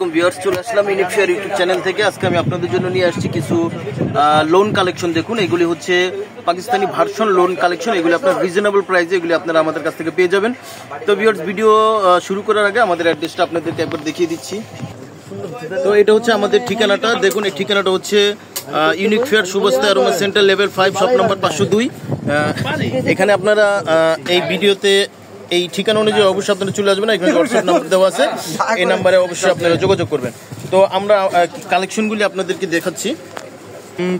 Viewers চলে আসলাম unique fair YouTube channel থেকে। আজকে আমি আপনাদের জন্য নিয়ে আসছি কিছু লোন কালেকশন। দেখুন, এগুলি হচ্ছে পাকিস্তানি ভার্সন লোন কালেকশন। এগুলি আপনার রিজনেবল প্রাইসে এগুলি আপনারা আমাদের কাছ থেকে পেয়ে যাবেন। তো ভিউয়ার্স, ভিডিও শুরু করার আগে আমাদের অ্যাড্রেসটা আপনাদেরকে একবার দেখিয়ে দিচ্ছি। তো এটা হচ্ছে আমাদের ঠিকানাটা। দেখুন, এই ঠিকানাটা হচ্ছে ইউনিক ফেয়ার সুবস্তা aroma centre level 5 shop number 502। এখানে আপনারা এই ভিডিওতে এই ঠিকানা অনুযায়ী অবশ্যই আপনারা চলে আসবেন। এখানে হোয়াটসঅ্যাপ নাম্বার দেওয়া আছে, এই নাম্বারে অবশ্যই আপনারা যোগাযোগ করবেন। তো আমরা কালেকশনগুলি আপনাদেরকে দেখাচ্ছি।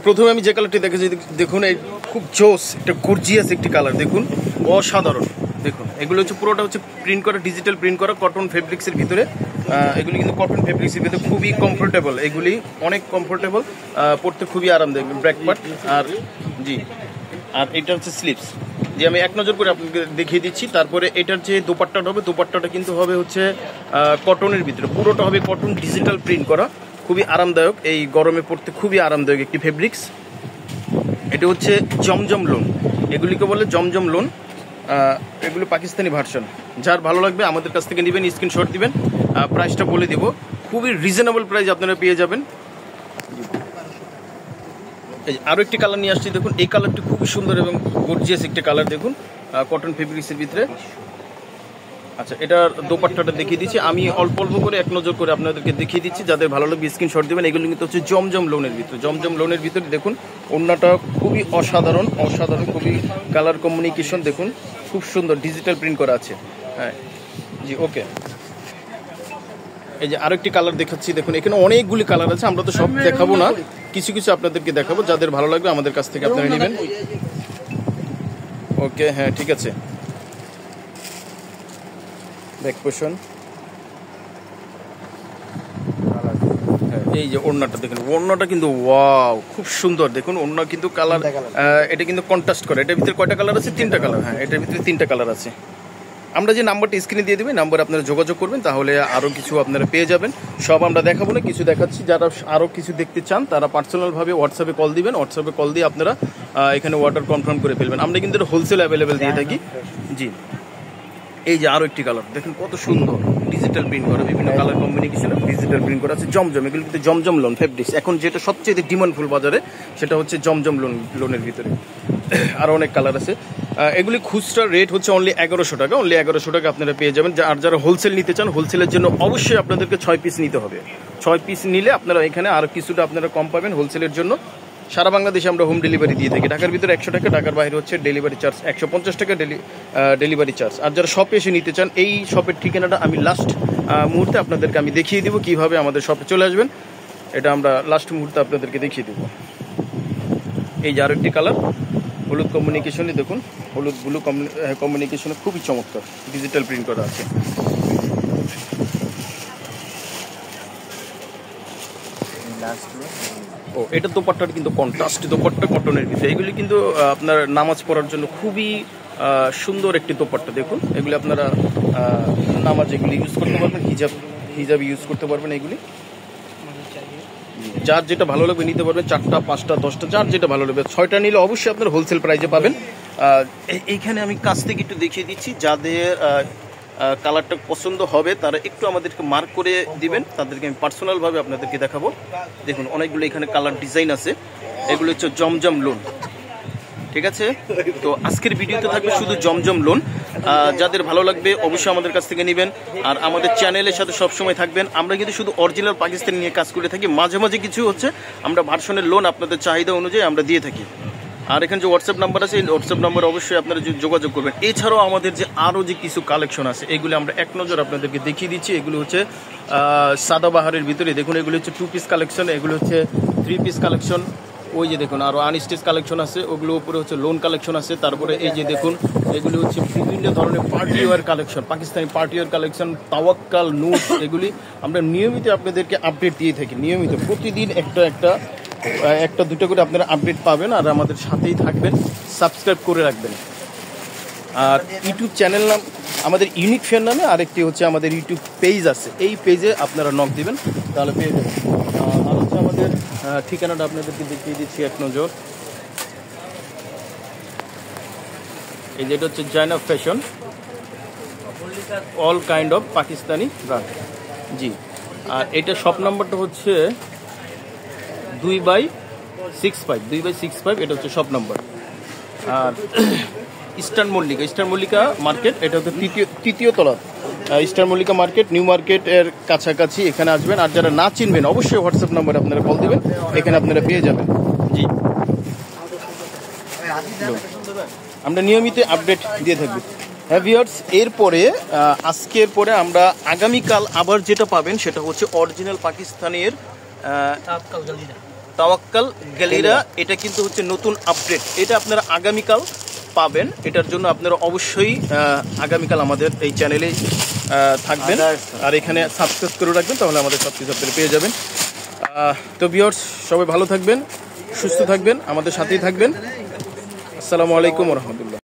প্রথমে আমি যে কালারটি দেখেছি, দেখুন এই খুব জোস একটা গর্জিয়াস একটি কালার। দেখুন, অসাধারণ। দেখুন, এগুলো হচ্ছে পুরোটা হচ্ছে প্রিন্ট করা, ডিজিটাল প্রিন্ট করা কটন ফেব্রিক্সের ভিতরে। এগুলি কিন্তু কটন ফেব্রিক্সের ভিতরে খুবই কমফোর্টেবল। এগুলি অনেক কমফোর্টেবল, পরতে খুবই আরামদায়ক। ব্যাক পার্ট আর আর এটা হচ্ছে স্লিপস, যে আমি এক নজর করে আপনাকে দেখিয়ে দিচ্ছি। তারপরে এটার যে দোপাট্টাটা হবে, দোপাট্টাটা কিন্তু হবে হচ্ছে কটনের ভিতরে, পুরোটা হবে কটন ডিজিটাল প্রিন্ট করা, খুবই আরামদায়ক। এই গরমে পড়তে খুবই আরামদায়ক একটি ফেব্রিক্স। এটা হচ্ছে জমজম লোন, এগুলিকে বলে জমজম লোন। এগুলো পাকিস্তানি ভার্সন। যার ভালো লাগবে আমাদের কাছ থেকে নেবেন, স্ক্রিনশট দিবেন, প্রাইসটা বলে দেব। খুবই রিজনেবল প্রাইস আপনারা পেয়ে যাবেন। আরও একটি কালার নিয়ে আসছি। দেখুন, এই কালারটি খুবই সুন্দর এবং গর্জিয়াস একটি কালার। দেখুন, কটন ফেব্রিক্সের ভিতরে। আচ্ছা, এটার দোপাট্টাটা দেখিয়ে দিচ্ছি আমি অল্প অল্প করে, এক নজর করে আপনাদেরকে দেখিয়ে দিচ্ছি। যাদের ভালো লাগবে স্ক্রিনশট দেবেন। এগুলো কিন্তু হচ্ছে জমজম লোনের ভিতরে। জমজম লোনের ভিতরে দেখুন, ওড়নাটা খুবই অসাধারণ, খুবই কালার কমিউনিকেশন। দেখুন, খুব সুন্দর ডিজিটাল প্রিন্ট করা আছে। হ্যাঁ জি, ওকে। এই যে আরেকটি কালার দেখাচ্ছি। দেখুন, এখানে অনেকগুলি কালার আছে, আমরা তো সব দেখাবো না, কিছু কিছু আপনাদেরকে দেখাবো। যাদের ভালো লাগবে আমাদের কাছ থেকে আপনারা নেবেন। ওকে, হ্যাঁ ঠিক আছে। ব্যাক পোর্শন, এই যে ওড়নাটা দেখুন, ওড়নাটা কিন্তু ওয়াও, খুব সুন্দর। দেখুন, ওড়না কিন্তু কালার, এটা কিন্তু কন্ট্রাস্ট করে। এটার ভিতরে কয়টা কালার আছে? 3টা কালার। হ্যাঁ, এটার ভিতরে 3টা কালার আছে। আমরা যে নাম্বারটা স্ক্রিনে দিয়ে দেবেন, নাম্বারে আপনারা যোগাযোগ করবেন, তাহলে আরও কিছু আপনারা পেয়ে যাবেন। সব আমরা দেখাবো না, কিছু দেখাচ্ছি। যারা আরও কিছু দেখতে চান তারা পার্সোনালভাবে হোয়াটসঅ্যাপে কল দিবেন। হোয়াটসঅ্যাপে কল দিয়ে আপনারা এখানে অর্ডার কনফার্ম করে ফেলবেন। আমরা কিন্তু এটা হোলসেল অ্যাভেলেবেল দিয়ে থাকি। জি, এই যে আরও একটি কালার দেখুন, কত সুন্দর ডিজিটাল প্রিন্ট করা, বিভিন্ন কালার কম্বিনেশনে ডিজিটাল প্রিন্ট করা আছে। জমজম, এগুলো কিন্তু জমজম লোন ফেব্রিক্স। এখন যেটা সবচেয়ে ডিমান্ডফুল বাজারে, সেটা হচ্ছে জমজম লোনের ভিতরে। আরও অনেক কালার আছে। এগুলি খুচরা রেট হচ্ছে অনলি 1100 টাকা। অনলি 1100 টাকা আপনারা পেয়ে যাবেন। আর যারা হোলসেল নিতে চান, হোলসেলের জন্য অবশ্যই আপনাদেরকে 6 পিস নিতে হবে। 6 পিস নিলে আপনারা এখানে আরও কিছুটা আপনারা কম পাবেন হোলসেলের জন্য। সারা বাংলাদেশে আমরা হোম ডেলিভারি দিয়ে থাকি। ঢাকার ভিতরে 100 টাকা, ঢাকার বাইরে হচ্ছে ডেলিভারি চার্জ 150 টাকা ডেলিভারি চার্জ। আর যারা শপে এসে নিতে চান, এই শপের ঠিকানাটা আমি লাস্ট মুহূর্তে আপনাদেরকে আমি দেখিয়ে দিব, কিভাবে আমাদের শপে চলে আসবেন। এটা আমরা লাস্ট মুহূর্তে আপনাদেরকে দেখিয়ে দেব। এই যে আরও একটি কালার, হলুদ কমিউনিকেশনে। দেখুন, হলুদ ব্লু কমিউনিকেশনে খুবই চমৎকার, ডিজিটাল প্রিন্ট করা আছে। ও, এটা দোপাট্টাটা কিন্তু কন্ট্রাস্ট দোপাট্টা, কটনের ভিতরে। এগুলি কিন্তু আপনার নামাজ পড়ার জন্য খুবই সুন্দর একটি দোপাট্টা। দেখুন, এগুলি আপনারা নামাজ এগুলি ইউজ করতে পারবেন, হিজাব ইউজ করতে পারবেন। এগুলি যার যেটা ভালো লাগবে নিতে পারবেন। 4টা 5টা 10টা, যার যেটা ভালো লাগবে। 6টা নিলে অবশ্যই আপনার হোলসেল প্রাইসে পাবেন। এইখানে আমি কাছ থেকে একটু দেখিয়ে দিচ্ছি। যাদের কালারটা পছন্দ হবে তারা একটু আমাদেরকে মার্ক করে দিবেন, তাদেরকে আমি পার্সোনালভাবে আপনাদেরকে দেখাবো। দেখুন, অনেকগুলো এখানে কালার ডিজাইন আছে। এগুলো হচ্ছে জমজম লোন, ঠিক আছে। তো আজকের ভিডিওতে থাকবে শুধু জমজম লোন। যাদের ভালো লাগবে অবশ্যই আমাদের কাছ থেকে নেবেন। আর আমাদের চ্যানেলের সাথে সবসময় থাকবেন। আমরা কিন্তু শুধু অরিজিনাল পাকিস্তানি নিয়ে কাজ করে থাকি। মাঝে মাঝে কিছু হচ্ছে আমরা ভার্সনের লোন আপনাদের চাহিদা অনুযায়ী আমরা দিয়ে থাকি। আর এখানে যে হোয়াটসঅ্যাপ নাম্বার আছে, এই হোয়াটসঅ্যাপ নাম্বারে অবশ্যই আপনারা যোগাযোগ করবেন। এছাড়াও আমাদের যে আরও যে কিছু কালেকশন আছে, এগুলো আমরা এক নজর আপনাদেরকে দেখিয়ে দিচ্ছি। এগুলো হচ্ছে সাদাবাহারের ভিতরে। দেখুন, এগুলো হচ্ছে 2 পিস কালেকশন, এগুলো হচ্ছে 3 পিস কালেকশন। ওই যে দেখুন, আরও আনস্টিচ কালেকশন আছে, ওগুলো উপরে হচ্ছে লোন কালেকশন আছে। তারপরে এই যে দেখুন, এগুলি হচ্ছে বিভিন্ন ধরনের party wear collection, Pakistani party wear collection, Tawakkal, নুট। এগুলি আমরা নিয়মিত আপনাদেরকে আপডেট দিয়ে থাকি। নিয়মিত প্রতিদিন একটা দুটো করে আপনারা আপডেট পাবেন। আর আমাদের সাথেই থাকবেন, সাবস্ক্রাইব করে রাখবেন। আর ইউটিউব চ্যানেল নাম আমাদের ইউনিক ফেয়ার নামে আরেকটি হচ্ছে আমাদের ইউটিউব পেজ আছে। এই পেজে আপনারা নক দিবেন, তাহলে পেয়ে যাবেন। আর হচ্ছে আমাদের ঠিকানাটা আপনাদেরকে দেখিয়ে দিচ্ছি এক নজর। এই যেটা হচ্ছে Zainab fashion, all kind of Pakistani brand. জি, আর এটা শপ নাম্বারটা হচ্ছে 2/65 এটা হচ্ছে শপ নাম্বার। আর ইস্টার্ন মল্লিকা মার্কেট, এটা হচ্ছে তৃতীয় তলা ইস্টার্ন মল্লিকা মার্কেট, নিউ মার্কেটের কাছাকাছি এখানে আসবেন। আর যারা না চিনবেন অবশ্যই হোয়াটসঅ্যাপ নাম্বারে আপনারা কল দিবেন, এখানে আপনারা পেয়ে যাবেন। জি, আমরা নিয়মিত আপডেট দিয়ে থাকবো। হ্যাঁ ভিউয়ার্স, এরপরে আজকের পরে আমরা আগামীকাল আবার যেটা পাবেন সেটা হচ্ছে অরিজিনাল পাকিস্তানের তাওয়াক্কাল গ্যালিরা। এটা কিন্তু হচ্ছে নতুন আপডেট, এটা আপনারা আগামীকাল পাবেন। এটার জন্য আপনারা অবশ্যই আগামীকাল আমাদের এই চ্যানেলে থাকবেন আর এখানে সাবস্ক্রাইব করে রাখবেন, তাহলে আমাদের সব কিছু আপনারা পেয়ে যাবেন। তো ভিউয়ার্স, সবাই ভালো থাকবেন, সুস্থ থাকবেন, আমাদের সাথেই থাকবেন। আসসালামু আলাইকুম ওয়া রাহমাতুল্লাহ।